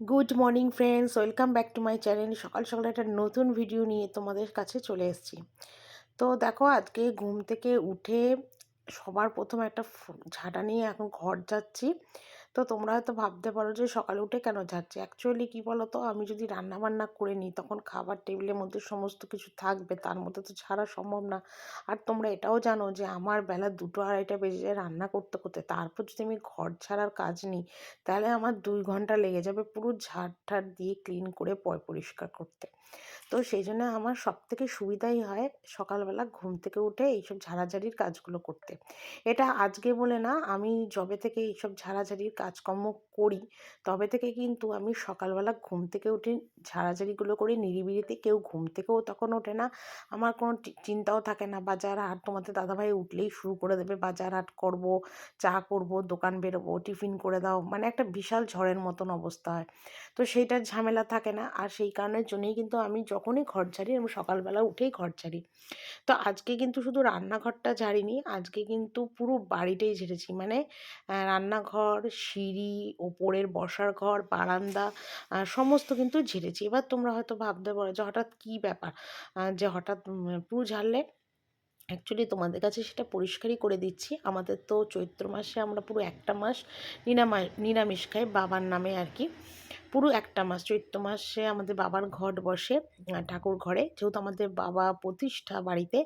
Good morning friends, welcome back to my channel. সকাল সকাল একটা নতুন ভিডিও নিয়ে তোমাদের কাছে চলে এসেছি। তো দেখো, আজকে ঘুম থেকে উঠে সবার প্রথম একটা ঝাঁটা নিয়ে এখন ঘর যাচ্ছি। তো তোমরা হয়তো ভাবতে পারো যে সকালে উঠে কেন ঝাড়ছি। অ্যাকচুয়ালি কী বলো তো, আমি যদি রান্না বান্না করে নিই তখন খাবার টেবিলের মধ্যে সমস্ত কিছু থাকবে, তার মধ্যে তো ছাড়া সম্ভব না। আর তোমরা এটাও জানো যে আমার বেলা 2টো 2:30 বেজে যায় রান্না করতে করতে। তারপর যদি আমি ঘর ছাড়ার কাজ নিই তাহলে আমার 2 ঘন্টা লেগে যাবে পুরো ঝাড় ঠাড় দিয়ে ক্লিন করে পরিষ্কার করতে। তো সেই জন্য আমার সবথেকে সুবিধাই হয় সকালবেলা ঘুম থেকে উঠে এইসব ঝাড়াঝাড়ির কাজগুলো করতে। এটা আজকে বলে না, আমি যবে থেকে এইসব ঝাড়াঝাড়ির কাজকর্ম করি তবে থেকে কিন্তু আমি সকালবেলা ঘুম থেকে উঠে ঝাড়াঝাড়িগুলো করি নিরিবিলিতে। কেউ ঘুম থেকেও তখন ওঠে না, আমার কোনো চিন্তাও থাকে না বাজার হাট। তোমাদের দাদাভাই উঠলেই শুরু করে দেবে বাজার হাট করব, চা করব, দোকান বেরোবো, টিফিন করে দাও, মানে একটা বিশাল ঝড়ের মতন অবস্থা হয়। তো সেইটার ঝামেলা থাকে না। আর সেই কারণের জন্যই কিন্তু আমি যখনই ঘর ঝাড়ি আমি সকালবেলা উঠেই ঘর ঝাড়ি। তো আজকে কিন্তু শুধু রান্নাঘরটা ঝাড়িনি, আজকে কিন্তু পুরো বাড়িটাই ঝেড়েছি। মানে রান্নাঘর, সিঁড়ি, ওপরের বসার ঘর, বারান্দা সমস্ত কিন্তু ঝেড়েছি। এবার তোমরা হয়তো ভাবতে পারো যে হঠাৎ কী ব্যাপার, যে হঠাৎ পুরো ঝাড়লে। অ্যাকচুয়ালি তোমাদের কাছে সেটা পরিষ্কারই করে দিচ্ছি। আমাদের তো চৈত্র মাসে আমরা পুরো একটা মাস নিরামিষ খাই বাবার নামে আর কি। পুরো একটা মাস চৈত্র মাসে আমাদের বাবার ঘট বসে, ঠাকুর ঘরে, যেহেতু আমাদের বাবা প্রতিষ্ঠা বাড়িতে।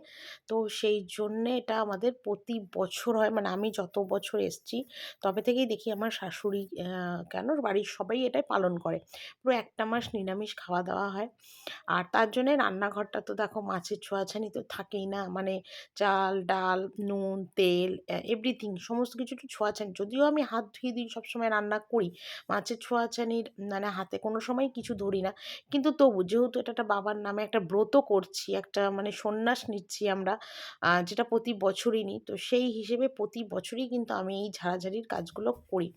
তো সেই জন্যে এটা আমাদের প্রতি বছর হয়। মানে আমি যত বছর এসছি তবে থেকেই দেখি আমার শাশুড়ি কেন বাড়ির সবাই এটাই পালন করে। পুরো একটা মাস নিরামিষ খাওয়া দাওয়া হয়। আর তার জন্যে রান্নাঘরটা তো দেখো মাছের ছোঁয়াছানি তো থাকেই না। মানে চাল, ডাল, নুন, তেল, এভরিথিং সমস্ত কিছু একটু ছোঁয়াছানি। যদিও আমি হাত ধুয়ে দিই সবসময় রান্না করি, মাছের ছোঁয়াছানির মানে হাতে কোনো সময় কিছু ধরি না। কিন্তু তবু যেহেতু এটা একটা বাবার নামে একটা ব্রত করছি, একটা মানে সন্ন্যাস নিচ্ছি আমরা, যেটা প্রতি বছরই নিই। তো সেই হিসেবে প্রতি বছরই কিন্তু আমি এই ঝাড়াঝাড়ির কাজগুলো করি।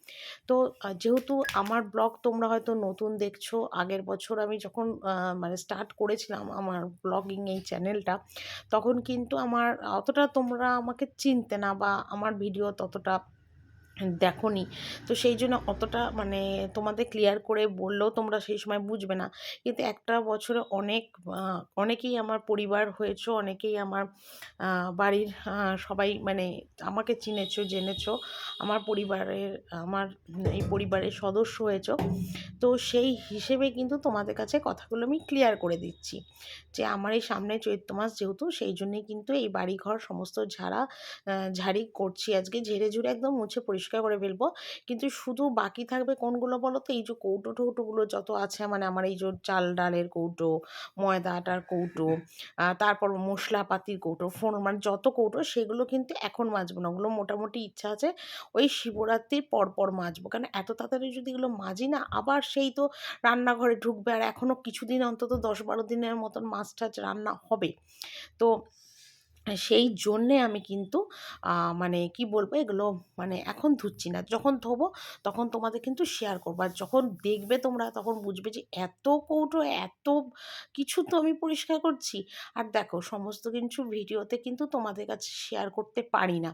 তো যেহেতু আমার ব্লগ তোমরা হয়তো নতুন দেখছো, আগের বছর আমি যখন মানে স্টার্ট করেছিলাম আমার ব্লগিং এই চ্যানেলটা, তখন কিন্তু আমার অতটা তোমরা আমাকে চিনতে না বা আমার ভিডিও ততটা দেখোনি। তো সেই জন্য অতটা মানে তোমাদের ক্লিয়ার করে বললেও তোমরা সেই সময় বুঝবে না। কিন্তু একটা বছরে অনেকেই আমার পরিবার হয়েছো, অনেকেই আমার বাড়ির সবাই মানে আমাকে চিনেছো, জেনেছো, আমার পরিবারের, আমার এই পরিবারের সদস্য হয়েছো। তো সেই হিসেবে কিন্তু তোমাদের কাছে কথাগুলো আমি ক্লিয়ার করে দিচ্ছি যে আমার এই সামনে চৈত্র মাস যেহেতু, সেই জন্যেই কিন্তু এই বাড়িঘর সমস্ত ঝাড়ি করছি আজকে। ঝেড়ে ঝুড়ে একদম মুছে পরিষ্কার করে ফেলবো। কিন্তু শুধু বাকি থাকবে কোনগুলো বলো তো? এই যে কৌটো টৌটোগুলো যত আছে, মানে আমার এই যে চাল ডালের কৌটো, ময়দা আটার কৌটো, তারপর মশলাপাতির কৌটো, ফোড়ন, মানে যত কৌটো সেগুলো কিন্তু এখন মাজবো না। ওগুলো মোটামুটি ইচ্ছা আছে ওই শিবরাত্রির পরপর মাজবো। কারণ এত তাড়াতাড়ি যদি এগুলো মাজি না, আবার সেই তো রান্নাঘরে ঢুকবে। আর এখনও কিছুদিন অন্তত 10-12 দিনের মতন মাছ টাছ রান্না হবে। তো সেই জন্যে আমি কিন্তু মানে কি বলবো, এগুলো মানে এখন ধুচ্ছি না। যখন ধোবো তখন তোমাদের কিন্তু শেয়ার করবো। আর যখন দেখবে তোমরা তখন বুঝবে যে এত কৌটো, এত কিছু তো আমি পরিষ্কার করছি। আর দেখো, সমস্ত কিছু ভিডিওতে কিন্তু তোমাদের কাছে শেয়ার করতে পারি না।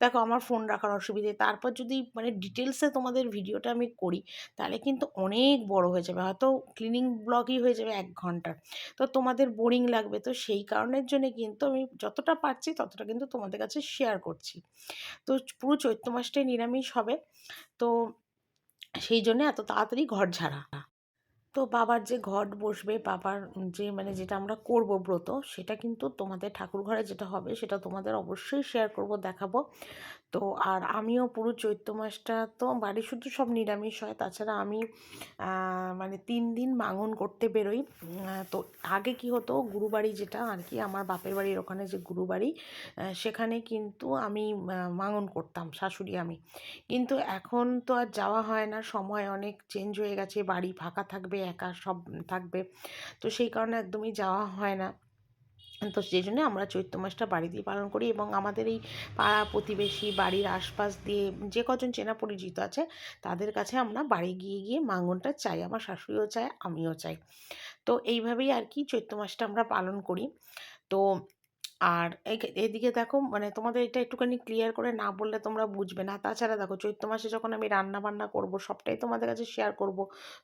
দেখো, আমার ফোন রাখার অসুবিধে। তারপর যদি মানে ডিটেলসে তোমাদের ভিডিওটা আমি করি তাহলে কিন্তু অনেক বড় হয়ে যাবে। হয়তো ক্লিনিং ব্লগই হয়ে যাবে 1 ঘন্টার। তো তোমাদের বোরিং লাগবে। তো সেই কারণের জন্যে কিন্তু আমি যতটা পারছি ততটা কিন্তু তোমাদের কাছে শেয়ার করছি। তো পুরো চৈত্র মাসটাই নিরামিষ হবে। তো সেই জন্যে এত তাড়াতাড়ি ঘর ঝাড়া। তো বাবার যে ঘট বসবে, বাবার যে মানে যেটা আমরা করব ব্রত, সেটা কিন্তু তোমাদের ঠাকুর ঘরে যেটা হবে সেটা তোমাদের অবশ্যই শেয়ার করব, দেখাবো। তো আর আমিও পুরো চৈত্র মাসটা তো বাড়ি শুধু সব নিরামিষ হয়, তাছাড়া আমি মানে 3 দিন মাঙন করতে বেরোই। তো আগে কি হতো, গুরুবাড়ি যেটা আর কি আমার বাপের বাড়ির ওখানে যে গুরুবাড়ি, সেখানে কিন্তু আমি মাঙন করতাম, শাশুড়ি আমি। কিন্তু এখন তো আর যাওয়া হয় না, সময় অনেক চেঞ্জ হয়ে গেছে, বাড়ি ফাঁকা থাকবে, একা সব থাকবে। তো সেই কারণে একদমই যাওয়া হয় না। তো সেই জন্য আমরা চৈত্র মাসটা বাড়িতেই পালন করি। এবং আমাদের এই পাড়া প্রতিবেশী, বাড়ির আশপাশ দিয়ে যে কজন চেনা পরিচিত আছে তাদের কাছে আমরা বাড়ি গিয়ে গিয়ে মাঙ্গনটা চাই। আমার শাশুড়িও চায়, আমিও চাই। তো এইভাবেই আর কি চৈত্র মাসটা আমরা পালন করি। তো আর এদিকে দেখো মানে তোমাদের এটা একটুখানি ক্লিয়ার করে না বললে তোমরা বুঝবে না। তাছাড়া দেখো চৈত্র মাসে যখন আমি রান্না বান্না করব সবটাই তোমাদের কাছে শেয়ার করব।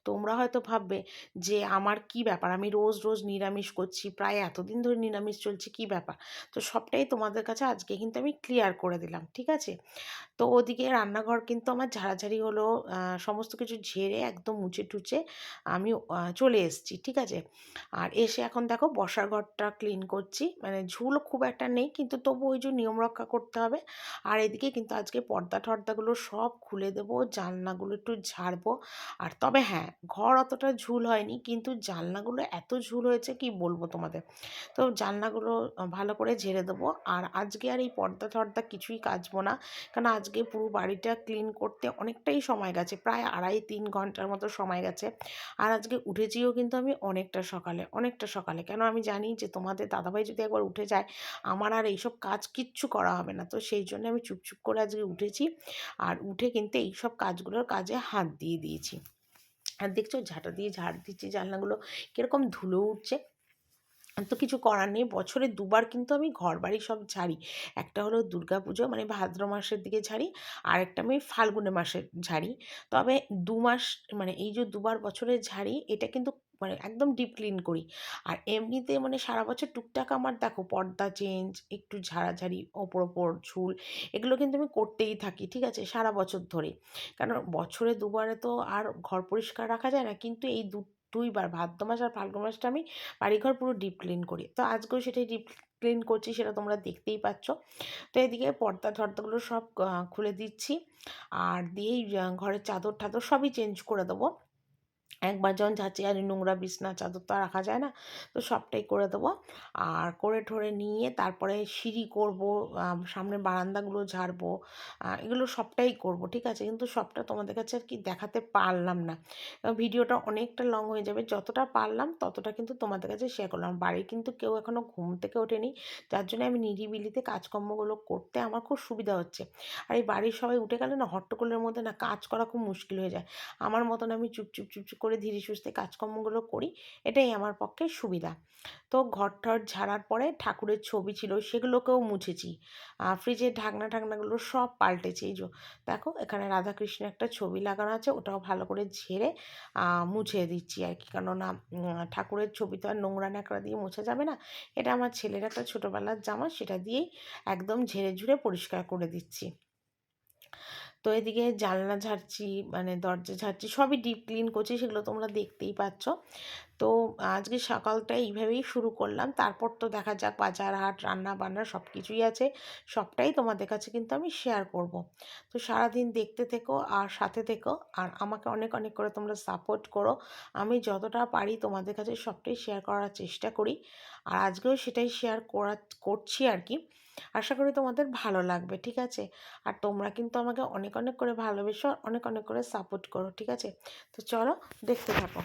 তোমরা হয়তো ভাববে যে আমার কি ব্যাপার, আমি রোজ রোজ নিরামিষ করছি, প্রায় এতদিন ধরে নিরামিষ চলছে, কি ব্যাপার। তো সবটাই তোমাদের কাছে আজকে কিন্তু আমি ক্লিয়ার করে দিলাম, ঠিক আছে। তো ওদিকে রান্নাঘর কিন্তু আমার ঝাড়াঝাড়ি হলো, সমস্ত কিছু ঝেড়ে একদম মুছে টুচে আমি চলে এসেছি, ঠিক আছে। আর এসে এখন দেখো বসার ঘরটা ক্লিন করছি, মানে ঝুল খুব একটা নেই কিন্তু তবু ওই যে নিয়ম রক্ষা করতে হবে। আর এদিকে কিন্তু আজকে পর্দা টর্দাগুলো সব খুলে দেবো, জানলাগুলো একটু ঝাড়বো। আর তবে হ্যাঁ, ঘর অতটা ঝুল হয়নি কিন্তু জানলাগুলো এত ঝুল হয়েছে কি বলবো তোমাদের। তো জানলাগুলো ভালো করে ঝেড়ে দেবো। আর আজকে আর এই পর্দা টর্দা কিছুই কাচবো না, কারণ আজকে পুরো বাড়িটা ক্লিন করতে অনেকটাই সময় গেছে, প্রায় 2.5-3 ঘন্টার মতো সময় গেছে। আর আজকে উঠেছিও কিন্তু আমি অনেকটা সকালে, কেন আমি জানি যে তোমাদের দাদাভাই যদি একবার উঠে যায় আমার আর এইসব কাজ কিচ্ছু করা হবে না। তো সেই জন্য আমি চুপচুপ করে আজকে উঠেছি, আর উঠে কিন্তু এইসব কাজগুলোর কাজে হাত দিয়ে দিয়েছি। আর দেখছো ঝাঁটা দিয়ে ঝাড় দিচ্ছি, জানলাগুলো কীরকম ধুলো উঠছে। তো কিছু করার নেই, বছরে দুবার কিন্তু আমি ঘর বাড়ি সব ঝাড়ি। একটা হলো দুর্গাপুজো মানে ভাদ্র মাসের দিকে ঝাড়ি, আর একটা আমি ফাল্গুনে মাসে ঝাড়ি। তবে 2 মাস মানে এই যে দুবার বছরে ঝাড়ি এটা কিন্তু মানে একদম ডিপ ক্লিন করি। আর এমনিতে মানে সারা বছর টুকটাক আমার দেখো পর্দা চেঞ্জ, একটু ঝাড়াঝাড়ি, ওপর ঝুল, এগুলো কিন্তু আমি করতেই থাকি, ঠিক আছে, সারা বছর ধরে। কারণ বছরে দুবারে তো আর ঘর পরিষ্কার রাখা যায় না, কিন্তু এই দুইবার ভাদ্র মাস আর ফাল্গুন মাসটা আমি বাড়িঘর পুরো ডিপ ক্লিন করি। তো আজকেও সেটাই ডিপ ক্লিন করছি, সেটা তোমরা দেখতেই পাচ্ছ। তো এদিকে পর্দা টর্দাগুলো সব খুলে দিচ্ছি, আর দিয়েই ঘরের চাদর টাদর সবই চেঞ্জ করে দেবো। একবার যখন ঝাঁচি, আর নোংরা বিছনা চাদর তো আর রাখা যায় না, তো সবটাই করে দেবো। আর করে ঠরে নিয়ে তারপরে সিঁড়ি করব, সামনে বারান্দাগুলো ঝাড়বো, এগুলো সবটাই করব, ঠিক আছে। কিন্তু সবটা তোমাদের কাছে আর কি দেখাতে পারলাম না, ভিডিওটা অনেকটা লং হয়ে যাবে। যতটা পারলাম ততটা কিন্তু তোমাদের কাছে শেয়ার করলাম। বাড়ির কিন্তু কেউ এখনও ঘুম থেকে ওঠেনি, যার জন্য আমি নিরিবিলিতে কাজকর্মগুলো করতে আমার খুব সুবিধা হচ্ছে। আর এই বাড়ির সবাই উঠে গেলে না হট্টগোলের মধ্যে না কাজ করা খুব মুশকিল হয়ে যায়। আমার মতন আমি চুপচুপ করে ধীরে সুস্থে কাজকর্মগুলো করি, এটাই আমার পক্ষে সুবিধা। তো ঘর টর ঝাড়ার পরে ঠাকুরের ছবি ছিল সেগুলোকেও মুছেছি, ফ্রিজের ঢাকনাগুলো সব পাল্টেছি। এই যে দেখো এখানে রাধাকৃষ্ণের একটা ছবি লাগানো আছে, ওটাও ভালো করে ঝেড়ে মুছে দিচ্ছি আর কি। কেননা ঠাকুরের ছবি তো আর নোংরা ন্যাকড়া দিয়ে মোছা যাবে না। এটা আমার ছেলের একটা ছোটোবেলার জামা, সেটা দিয়েই একদম ঝেড়ে ঝুড়ে পরিষ্কার করে দিচ্ছি। তো এদিকে জানলা ঝাড়ছি, মানে দরজা ঝাড়ছি, সবই ডিপ ক্লিন করছি, সেগুলো তোমরা দেখতেই পাচ্ছ। তো আজকে সকালটা এইভাবেই শুরু করলাম, তারপর তো দেখা যাক বাজার হাট রান্না বান্না সব কিছুই আছে, সবটাই তোমাদের কাছে কিন্তু আমি শেয়ার করব। তো সারাদিন দেখতে থেকো আর সাথে থেকো, আর আমাকে অনেক অনেক করে তোমরা সাপোর্ট করো। আমি যতটা পারি তোমাদের কাছে সবটাই শেয়ার করার চেষ্টা করি, আর আজকেও সেটাই শেয়ার করছি আর কি। আশা করি তোমাদের ভালো লাগবে, ঠিক আছে। আর তোমরা কিন্তু আমাকে অনেক অনেক করে ভালোবেসো, অনেক অনেক করে সাপোর্ট করো, ঠিক আছে। তো চলো দেখতে থাকো।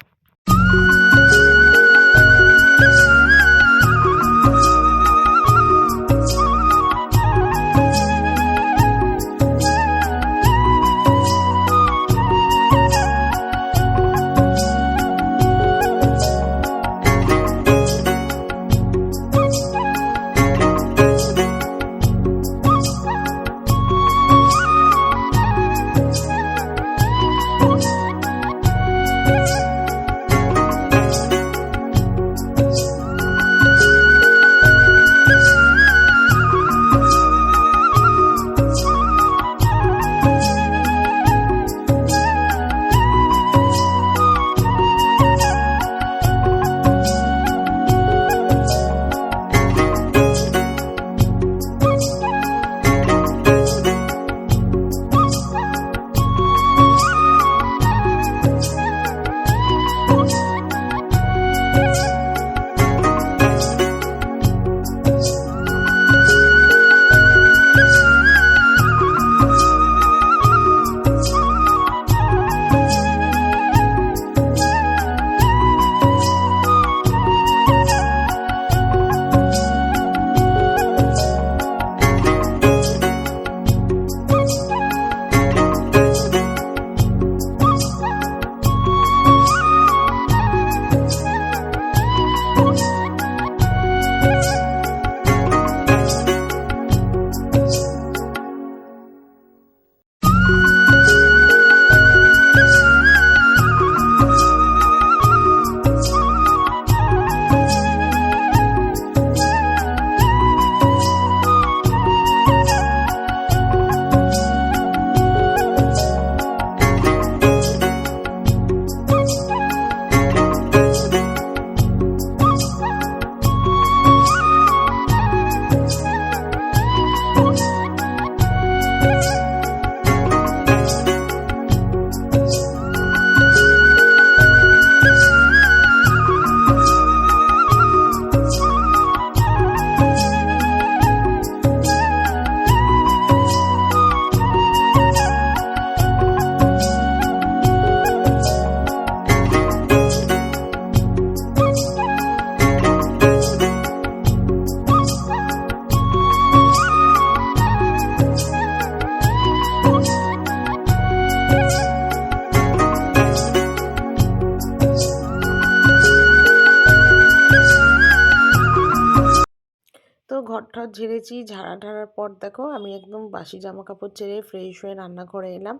ঘর টর ঝেড়েছি, ঝাড়ার পর দেখো আমি একদম বাসি জামা কাপড় ছেড়ে ফ্রেশ হয়ে রান্নাঘরে এলাম।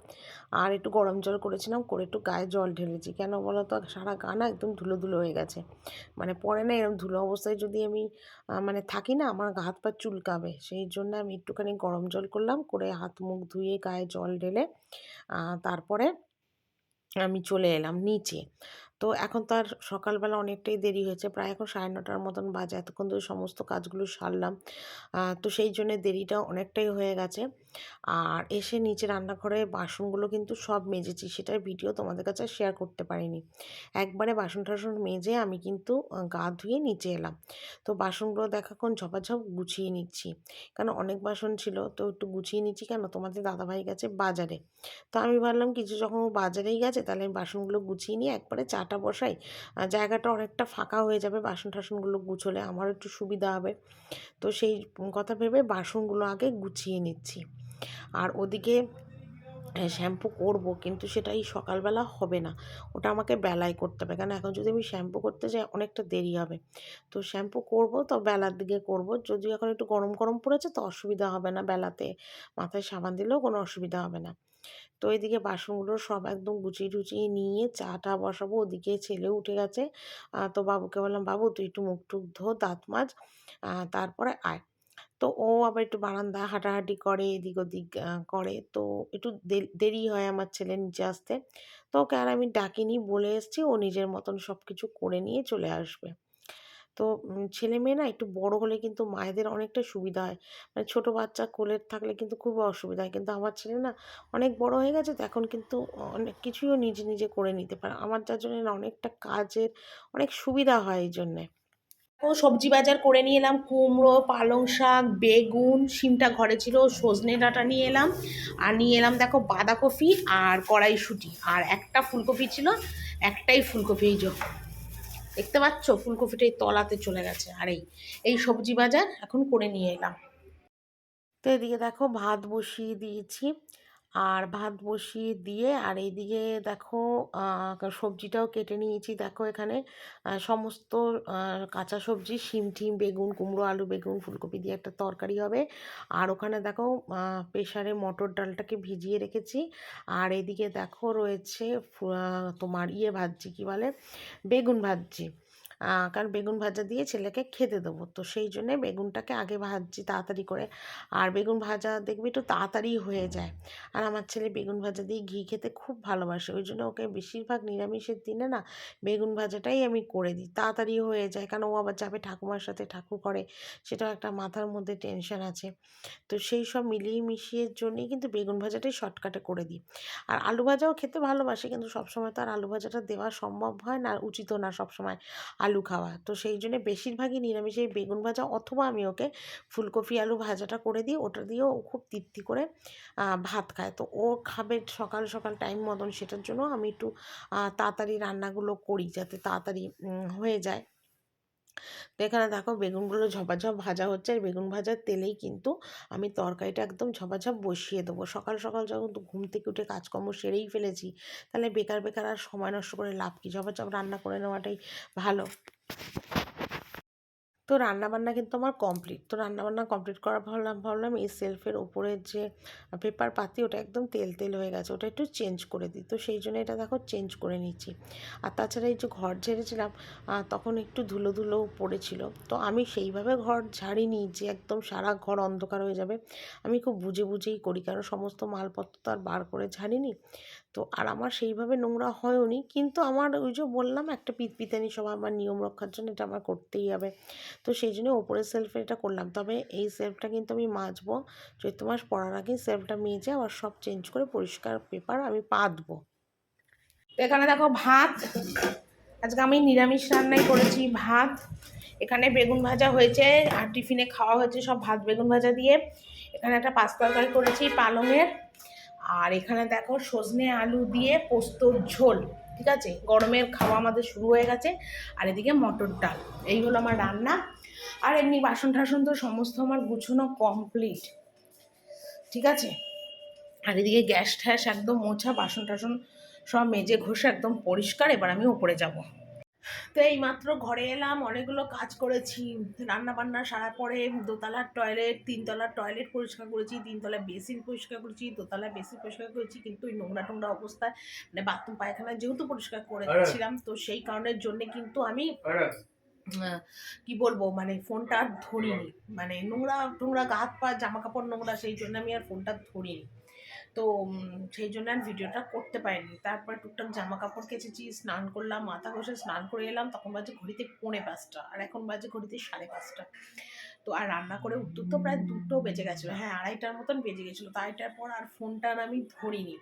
আর একটু গরম জল করেছিলাম, করে একটু গায়ে জল ঢেলেছি। কেন বলো তো, সারা গা না একদম ধুলো ধুলো হয়ে গেছে। মানে পরে না এরকম ধুলো অবস্থায় যদি আমি মানে থাকি না, আমার হাত পা চুলকাবে। সেই জন্য আমি একটুখানি গরম জল করলাম, করে হাত মুখ ধুয়ে গায়ে জল ঢেলে তারপরে আমি চলে এলাম নিচে। তো এখন তো আর সকালবেলা অনেকটাই দেরি হয়েছে, প্রায় এখন 9:30 মতন বাজে। এতক্ষণ ধরে সমস্ত কাজগুলো সারলাম। তো সেই জন্যে দেরিটা অনেকটাই হয়ে গেছে। আর এসে নিচে রান্নাঘরে বাসনগুলো কিন্তু সব মেজেছি, সেটার ভিডিও তোমাদের কাছে শেয়ার করতে পারিনি। একবারে বাসন টাসন মেজে আমি কিন্তু গা ধুয়ে নিচে এলাম। তো বাসনগুলো দেখো এখন ঝপাঝপ গুছিয়ে নিচ্ছি, কারণ অনেক বাসন ছিল। তো একটু গুছিয়ে নিচ্ছি, কেন তোমাদের দাদাভাই গেছে বাজারে। তো আমি ভাবলাম কিছু যখন ও বাজারেই গেছে, তাহলে আমি বাসনগুলো গুছিয়ে নিয়ে একবারে চাটা বসাই। জায়গাটা অনেকটা ফাঁকা হয়ে যাবে, বাসন টাসনগুলো গুছোলে আমারও একটু সুবিধা হবে। তো সেই কথা ভেবে বাসনগুলো আগে গুছিয়ে নিচ্ছি। আর ওদিকে শ্যাম্পু করব, কিন্তু সেটা এই সকালবেলা হবে না, ওটা আমাকে বেলায় করতে হবে। কারণ এখন যদি আমি শ্যাম্পু করতে যাই অনেকটা দেরি হবে। তো শ্যাম্পু করব তো বেলার দিকে করব, যদিও এখন একটু গরম গরম পড়েছে তো অসুবিধা হবে না, বেলাতে মাথায় সাবান দিলেও কোনো অসুবিধা হবে না। তো এদিকে বাসনগুলো সব একদম গুছিয়ে টুচিয়ে নিয়ে চাটা বসাবো। ওদিকে ছেলে উঠে গেছে। তো বাবুকে বললাম, বাবু তুই একটু মুখ টুক ধো, দাঁত মাজ, তারপরে আয়। তো ও আবার একটু বারান্দায় হাঁটাহাঁটি করে, এদিক ওদিক করে। তো একটু দেরি হয় আমার ছেলে নিচে আসতে। তো ওকে আর আমি ডাকিনি, বলে এসেছি ও নিজের মতন সব কিছু করে নিয়ে চলে আসবে। তো ছেলে মেয়ে না একটু বড় হলে কিন্তু মায়েদের অনেকটা সুবিধা হয়। মানে ছোটো বাচ্চা কোলে থাকলে কিন্তু খুব অসুবিধা হয়, কিন্তু আমার ছেলে না অনেক বড় হয়ে গেছে, তো এখন কিন্তু অনেক কিছুই ও নিজে নিজে করে নিতে পারে। আমার যার জন্য না অনেকটা কাজের অনেক সুবিধা হয় এই জন্যে। ও সবজি বাজার করে নিয়ে এলাম, কুমড়ো, পালং শাক, বেগুন, শিমটা ঘরে ছিল, সজনে ডাঁটা নিয়ে এলাম। আর নিয়ে এলাম দেখো বাঁধাকপি আর কড়াইশুঁটি, আর একটা ফুলকপি ছিল, একটাই ফুলকপি। এই যে দেখতে পাচ্ছ, ফুলকপিটা এই তলাতে চলে গেছে। আর এই সবজি বাজার এখন করে নিয়ে এলাম। তো এদিকে দেখো ভাত বসিয়ে দিয়েছি। আর ভাত বসিয়ে দিয়ে আর এইদিকে দেখো সবজিটাও কেটে নিয়েছি। দেখো এখানে সমস্ত কাঁচা সবজি, শিম টিম, বেগুন, কুমড়ো, আলু, বেগুন, ফুলকপি দিয়ে একটা তরকারি হবে। আর ওখানে দেখো প্রেসারে মটর ডালটাকে ভিজিয়ে রেখেছি। আর এদিকে দেখো রয়েছে তোমার ভাজছি, কী বলে, বেগুন ভাজছি। কারণ বেগুন ভাজা দিয়ে ছেলেকে খেতে দেবো, তো সেই জন্যে বেগুনটাকে আগে ভাজছি তাড়াতাড়ি করে। আর বেগুন ভাজা দেখবি একটু তাড়াতাড়ি হয়ে যায়। আর আমার ছেলে বেগুন ভাজা দিয়ে ঘি খেতে খুব ভালোবাসে, ওই জন্য ওকে বেশিরভাগ নিরামিষের দিনে না বেগুন ভাজাটাই আমি করে দিই, তাড়াতাড়ি হয়ে যায়। কারণ ও আবার যাবে ঠাকুমার সাথে ঠাকুর করে, সেটাও একটা মাথার মধ্যে টেনশন আছে। তো সেই সব মিলিয়ে মিশিয়ে জন্যই কিন্তু বেগুন ভাজাটাই শর্টকাটে করে দিই। আর আলু ভাজাও খেতে ভালোবাসে, কিন্তু সবসময় তো আর আলু ভাজাটা দেওয়া সম্ভব হয় না, উচিতও না সবসময় আলু খাওয়া। তো সেই জন্যে বেশিরভাগই নিরামিষে বেগুন ভাজা, অথবা আমি ওকে ফুলকপি আলু ভাজাটা করে দিই, ওটা দিয়েও ও খুব তৃপ্তি করে ভাত খায়। তো ও খাবে সকাল সকাল টাইম মতন, সেটার জন্য আমি একটু তাড়াতাড়ি রান্নাগুলো করি, যাতে তাড়াতাড়ি হয়ে যায়। তো এখানে দেখো বেগুনগুলো ঝপাঝপ ভাজা হচ্ছে, আর বেগুন ভাজার তেলেই কিন্তু আমি তরকারিটা একদম ঝপাঝপ বসিয়ে দেবো। সকাল সকাল যখন ঘুম থেকে উঠে কাজকর্ম সেরেই ফেলেছি, তাহলে বেকার বেকার আর সময় নষ্ট করে লাভ কী, ঝপাঝপ রান্না করে নেওয়াটাই ভালো। তো রান্নাবান্না কিন্তু আমার কমপ্লিট। তো রান্নাবান্না কমপ্লিট করার ভাবলাম এই সেলফের ওপরের যে পেপার পাতি, ওটা একদম তেল তেল হয়ে গেছে, ওটা একটু চেঞ্জ করে দিই। তো সেই জন্য এটা দেখো চেঞ্জ করে নিচ্ছি। আর তাছাড়া এই যে ঘর ঝেড়েছিলাম, তখন একটু ধুলো ধুলো পড়েছিল। তো আমি সেইভাবে ঘর ঝাড়িনি যে একদম সারা ঘর অন্ধকার হয়ে যাবে। আমি খুব বুঝে বুঝেই করি, কারণ সমস্ত মালপত্র তো আর বার করে ঝাড়িনি। তো আর আমার সেইভাবে নোংরা হয়ওনি, কিন্তু আমার ওই যে বললাম একটা পিতপিতানি স্বভাব, আমার নিয়ম রক্ষার জন্য এটা আমার করতেই হবে। তো সেই জন্য ওপরের সেলফে এটা করলাম। তবে এই সেলফটা কিন্তু আমি মাজবো, চৈত্র মাস পড়ার আগেই সেলফটা মেজে আবার সব চেঞ্জ করে পরিষ্কার পেপার আমি পাতবো। এখানে দেখো ভাত, আজকে আমি নিরামিষ রান্নাই করেছি। ভাত, এখানে বেগুন ভাজা হয়েছে, আর টিফিনে খাওয়া হয়েছে সব ভাত বেগুন ভাজা দিয়ে। এখানে একটা পাঁচ তরকারি করেছি পালংয়ের। আর এখানে দেখো সজনে আলু দিয়ে পোস্তর ঝোল। ঠিক আছে, গরমের খাওয়া আমাদের শুরু হয়ে গেছে। আর এদিকে মটর ডাল, এই হলো আমার রান্না। আর এমনি বাসন টাসন তো সমস্ত আমার গুছানো কমপ্লিট। ঠিক আছে, আর এদিকে গ্যাস ট্যাস একদম মোছা, বাসন টাসন সব মেজে ঘষে একদম পরিষ্কার। এবার আমি ওপরে যাব। তো এইমাত্র ঘরে এলাম, অনেকগুলো কাজ করেছি, রান্না বান্না সারার পরে দোতলার টয়লেট, তিনতলার টয়লেট পরিষ্কার করেছি, তিনতলায় বেসিন পরিষ্কার করেছি, দোতলায় বেসিন পরিষ্কার করেছি, কিন্তু ওই নোংরা টোংরা অবস্থায় মানে বাথরুম পায়খানা যেহেতু পরিষ্কার করেছিলাম, তো সেই কারণের জন্য কিন্তু আমি কি বলবো মানে ফোনটা আর ধরিনি, মানে নোংরা টোংরা গা হাত পা জামা কাপড় নোংরা, সেই জন্য আমি আর ফোনটা ধরিনি। তো সেই জন্য আর ভিডিওটা করতে পারিনি। তারপরে টুকটাক জামা কাপড় কেচেছি, স্নান করলাম, মাথা ঘষে স্নান করে এলাম, তখন বাজে ঘড়িতে 4:45, আর এখন বাজে ঘড়িতে 5:30। তো আর রান্না করে উঠতে তো প্রায় 2টো বেজে গেছিলো, হ্যাঁ 2:30টার মতন বেজে গেছিলো। তো 2:30টার পর আর ফোনটা আর আমি ধরিনি।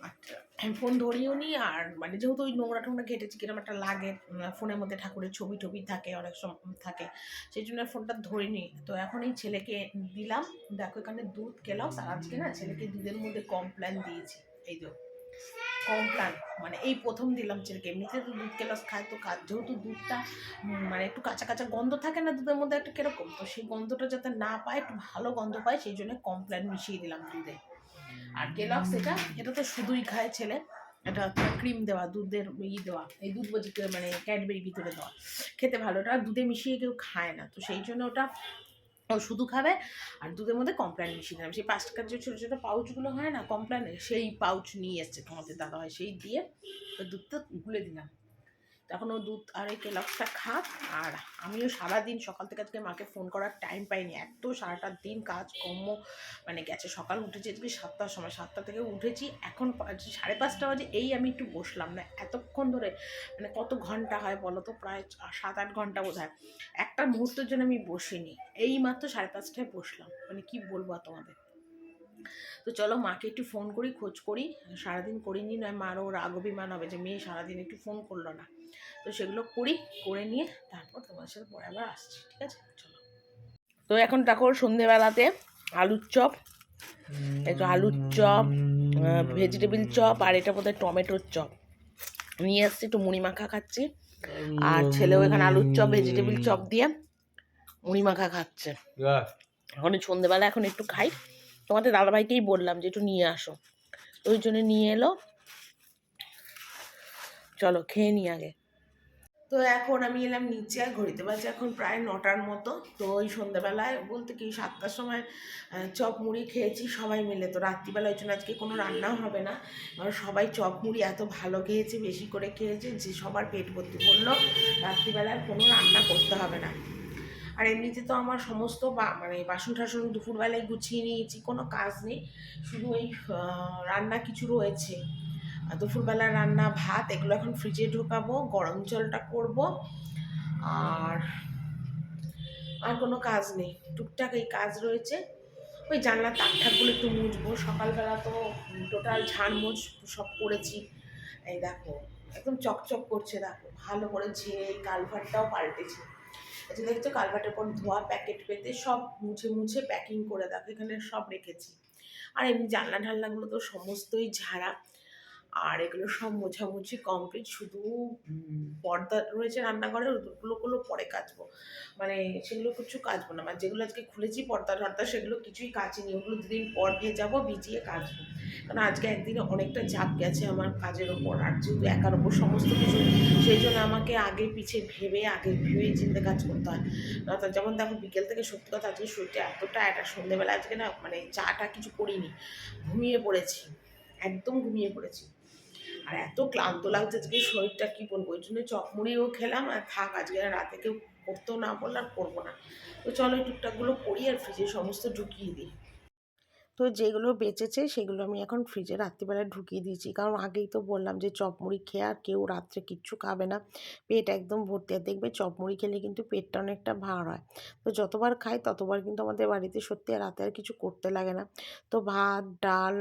আচ্ছা, ফোন ধরিও নি, আর মানে যেহেতু ওই নোংরা টোংরা ঘেটেছি কিরম একটা লাগে, ফোনের মধ্যে ঠাকুরের ছবি টবি থাকে, অনেক সময় থাকে, সেই জন্য ফোনটা ধরিনি। তো এখন এই ছেলেকে দিলাম, দেখো এখানে দুধ কেলাও, আর আজকে না ছেলেকে দুধের মধ্যে কমপ্ল্যান দিয়েছি। এই যে কমপ্ল্যান, মানে এই প্রথম দিলাম ছেলেকে, এমনিতে তো দুধ কেলাস খায়, তো যেহেতু দুধটা মানে একটু কাঁচা কাঁচা গন্ধ থাকে না দুধের মধ্যে একটা কিরকম, তো সেই গন্ধটা যাতে না পায়, একটু ভালো গন্ধ পায়, সেই জন্য কমপ্ল্যান মিশিয়ে দিলাম দুধে। আর কেলক্স এটা তো শুধুই খায় ছেলে, এটা হচ্ছে ক্রিম দেওয়া, দুধের দেওয়া, এই দুধ বলছি মানে ক্যাডবেরি ভিতরে দেওয়া, খেতে ভালো, ওটা দুধে মিশিয়ে কেউ খায় না, তো সেই জন্য ওটা ও শুধু খাবে। আর দুধের মধ্যে কমপ্ল্যান মিশিয়ে দিলাম, সেই 5 টাকার যে ছোটো ছোটো পাউচগুলো হয় না কমপ্ল্যানের, সেই পাউচ নিয়ে এসছে তোমাদের দাদা হয়, সেই দিয়ে দুধটা গুলে দিলাম। তখন ও দুধ আর এই কেলক্সটা খাক। আর আমিও সারাদিন সকাল থেকে আজকে মাকে ফোন করার টাইম পাইনি, এত সারাটা দিন কাজকর্ম মানে গেছে। সকাল উঠেছি আজকে 7টার সময়, 7টা থেকে উঠেছি, এখন 5:30 বাজে এই আমি একটু বসলাম, না এতক্ষণ ধরে মানে কত ঘন্টা হয় বলো তো, প্রায় 7-8 ঘন্টা বোধ হয়, একটা মুহূর্তের জন্য আমি বসিনি, এই মাত্র 5:30টায় বসলাম, মানে কি বলবো তোমাদের। তো চলো মাকে একটু ফোন করি, খোঁজ করি, সারাদিন করিনি, নয় মারও রাগ অভিমান হবে যে মেয়ে সারাদিন একটু ফোন করলো না। তো সেগুলো করি, করে নিয়ে তারপর তোমার সাথে পরে আবার আসছি, ঠিক আছে চলো। তো এখন দেখো সন্ধেবেলাতে আলুর চপ, একটু আলুর চপ, ভেজিটেবিল চপ, আর এটা বোধহয় টমেটোর চপ নিয়ে আসছি, একটু মুড়ি মাখা খাচ্ছি। আর ছেলেও এখানে আলুর চপ ভেজিটেবিল চপ দিয়ে মুড়ি মাখা খাচ্ছে। এখন সন্ধেবেলা এখন একটু খাই, তোমাদের দাদাভাইকেই বললাম যে একটু নিয়ে আসো, ওই জন্য নিয়ে এলো, চলো খেয়ে নিই আগে। তো এখন আমি এলাম নিচে, আর ঘড়িতে বাজে এখন প্রায় 9টার মতো। তো ওই সন্ধ্যাবেলায় বলতে কি 7টার সময় চপ মুড়ি খেয়েছি সবাই মিলে। তো রাত্রিবেলা ওই জন্য আজকে কোনো রান্নাও হবে না, কারণ সবাই চপ মুড়ি এত ভালো খেয়েছে, বেশি করে খেয়েছে, যে সবার পেট ভর্তি, বললো রাত্রিবেলায় কোনো রান্না করতে হবে না। আর এমনিতে তো আমার সমস্ত মানে বাসন টাসন দুপুরবেলায় গুছিয়ে নিয়েছি, কোনো কাজ নেই, শুধু ওই রান্না কিছু রয়েছে, দুপুরবেলা রান্না ভাত, এগুলো এখন ফ্রিজে ঢোকাবো, গরম জলটা করব। আর আর কোনো কাজ নেই, টুকটাক এই কাজ রয়েছে, ওই জানলার তাক ঠাকগুলো একটু মুছবো, সকালবেলা তো টোটাল ঝাড়মোছ সব করেছি। এই দেখো একদম চকচক করছে, দেখো ভালো করে ঝেড়ে, এই কালভারটাও পাল্টেছি, এই যে দেখছো কালভার্টের পর ধোয়া প্যাকেট পেতে সব মুছে মুছে প্যাকিং করে দেখো এখানে সব রেখেছি। আর এমনি জানলা ঢালনাগুলো তো সমস্তই ঝাড়া, আর এগুলো সব মোছামুছি কমপ্লিট, শুধু পর্দা রয়েছে রান্নাঘরে, ওগুলো পরে কাচবো, মানে সেগুলো কিছু কাচবো না, মানে যেগুলো আজকে খুলেছি পর্দা টর্দা সেগুলো কিছুই কাচিনি, ওগুলো 2 দিন পর ভেজাবো, ভিজিয়ে কাচবো, কারণ আজকে একদিনে অনেকটা চাপ গেছে আমার কাজের ওপর, আর যেহেতু একার ওপর সমস্ত কিছু, সেই জন্য আমাকে আগে পিছিয়ে ভেবে চিন্তে কাজ করতে হয়। অর্থাৎ যেমন দেখো বিকেল থেকে সত্যি কথা আজকে শরীরটা এতটা একটা সন্ধ্যেবেলা আজকে না মানে চাটা কিছু করিনি, ঘুমিয়ে পড়েছি, একদম ঘুমিয়ে পড়েছি, আর এত ক্লান্ত লাগছে আজকে শরীরটা, কি বলবো, ওই জন্য চপ মুড়িও খেলাম, আর থাক আজকে রাতে কেউ করতেও না বললে আর করবো না। তো চলো এই টুকটাকগুলো করি আর ফ্রিজে সমস্ত ঢুকিয়ে দিই। তো যেগুলো বেঁচেছে সেগুলো আমি এখন ফ্রিজে রাত্রিবেলায় ঢুকিয়ে দিয়েছি, কারণ আগেই তো বললাম যে চপ মুড়ি খেয়ে আর কেউ রাত্রে কিচ্ছু খাবে না, পেট একদম ভর্তি, আর দেখবে চপ মুড়ি খেলে কিন্তু পেটটা অনেকটা ভার হয়। তো যতবার খাই ততবার কিন্তু আমাদের বাড়িতে সত্যি আর রাতে আর কিছু করতে লাগে না। তো ভাত ডাল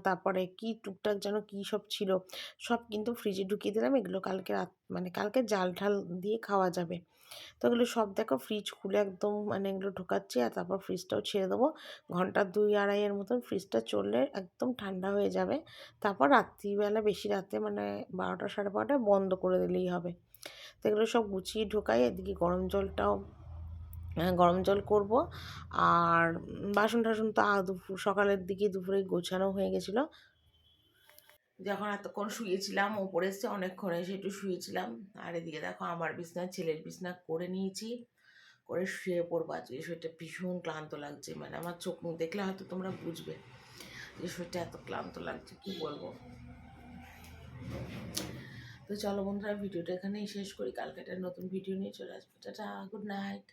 তারপরে কি টুকটাক যেন কী সব ছিল, সব কিন্তু ফ্রিজে ঢুকিয়ে দিলাম, এগুলো কালকে মানে কালকে জাল ঢাল দিয়ে খাওয়া যাবে। তো এগুলো সব দেখো ফ্রিজ খুলে একদম মানে এগুলো ঢোকাচ্ছি, আর তারপর ফ্রিজটাও ছেড়ে দেবো, ঘন্টা 2-2.5 মতন ফ্রিজটা চললে একদম ঠান্ডা হয়ে যাবে, তারপর রাত্রিবেলা বেশি রাতে মানে 12টা 12:30টায় বন্ধ করে দিলেই হবে। তো এগুলো সব গুছিয়ে ঢোকাই, এদিকে গরম জল করব। আর বাসন টাসন তো দুপুর সকালের দিকে দুপুরে গোছানো হয়ে গেছিলো, যখন এতক্ষণ শুয়েছিলাম ওপরে এসে অনেকক্ষণ এসে একটু শুয়েছিলাম। আর এদিকে দেখো আমার বিছনা, ছেলের বিছনা করে নিয়েছি, করে শুয়ে পড়বো। আজকে শরীরটা ভীষণ ক্লান্ত লাগছে, মানে আমার চোখ মুখ দেখলে হয়তো তোমরা বুঝবে যে শরীরটা এত ক্লান্ত লাগছে, কি বলবো। তো চলো বন্ধুরা, ভিডিওটা এখানেই শেষ করি, কালকে একটা নতুন ভিডিও নিয়ে চলে আসবো। Tata, good night.